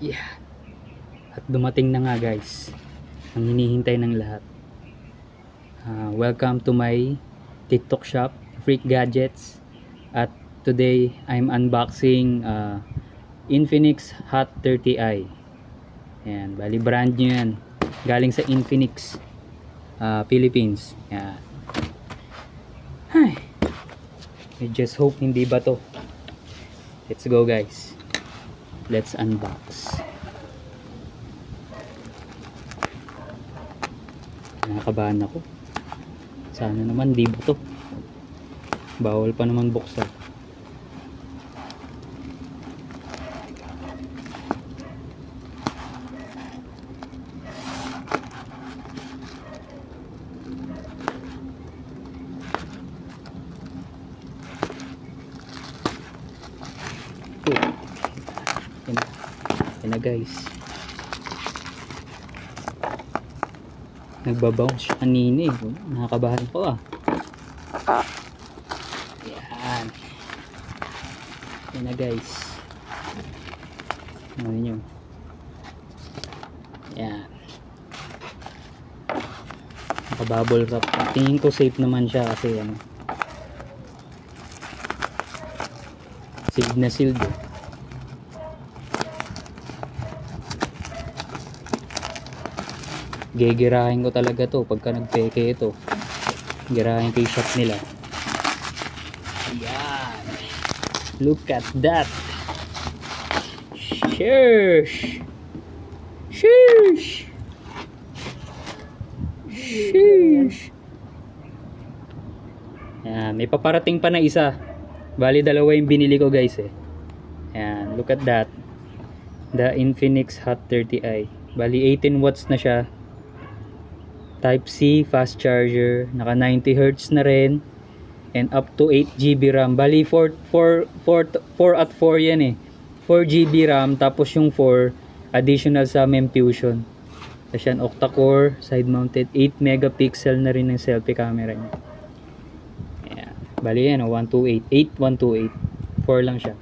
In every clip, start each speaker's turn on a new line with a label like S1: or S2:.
S1: Yeah. At dumating na nga guys, ang hinihintay ng lahat. Welcome to my TikTok shop, Freak Gadgets. At today, I'm unboxing Infinix Hot 30i. Ayan, bali brand new yan. Galing sa Infinix, Philippines. Ayan. Ay, I just hope hindi ba to. Let's go guys. Let's unbox. Nakakabahan ako. Sana naman di ba to. Bawal pa naman buksan. Yan na guys. Nagbabounce siya kanina eh. Nakakabahan ko ah. Yan. Yan na guys. Ano nyo. Yan. Nakabubble wrap. Tingin ko safe naman siya kasi ano. Sealed na sealed eh. Gigirahin ko talaga to pagka nagpeke ito. Girahin ko yung shop nila. Ayan. Look at that. Sheesh. Sheesh. Sheesh. Ayan. May paparating pa na isa. Bali dalawa yung binili ko guys eh. Ayan. Look at that. The Infinix Hot 30i. Bali 18 watts na siya. Type C fast charger, naka 90 Hz na rin, and up to 8 GB RAM. Bali 4 at 4 yan eh. 4 GB RAM tapos yung 4 additional sa MEM Fusion. Tapos yan octa-core, side mounted, 8 megapixel na rin ng selfie camera niya. Ayan. Bali yan 128, 8128. 4 lang siya.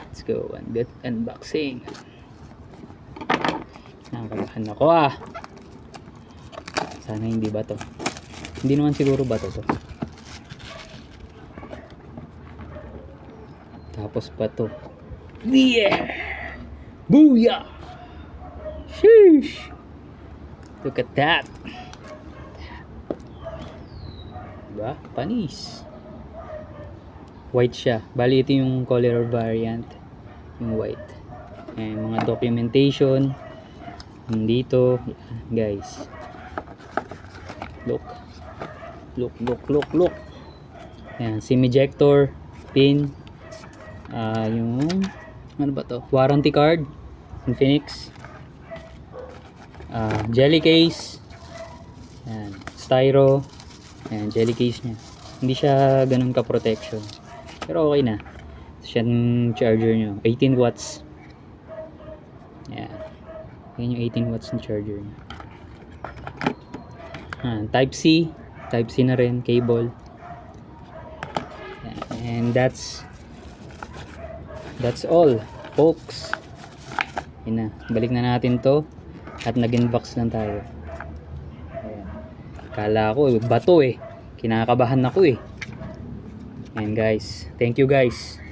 S1: Let's go and get unboxing. Nakakabahan ako ah. Sana hindi ba to? Hindi naman siguro ba to? Tapos pa to. Yeah! Booyah! Sheesh! Look at that! Diba? Panis! White siya. Bali ito yung color variant. Yung white. Ayan, mga documentation. Dito. Guys. Look. Look. Ayan, SIM ejector, pin, yung, ano ba to? Warranty card, Infinix, jelly case, ayan, styro, ayan, jelly case nya. Hindi siya ganun ka protection. Pero okay na. Siya yung charger nyo. 18 watts. Ayan. Ayan yung 18 watts ng charger nyo. Type C na rin, cable. And that's all folks. Yun na, balik na natin to at nag-unbox lang tayo. Ayan. Kala ko bato eh, kinakabahan ako eh. And guys, thank you guys,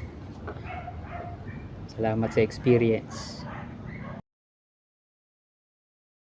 S1: salamat sa experience.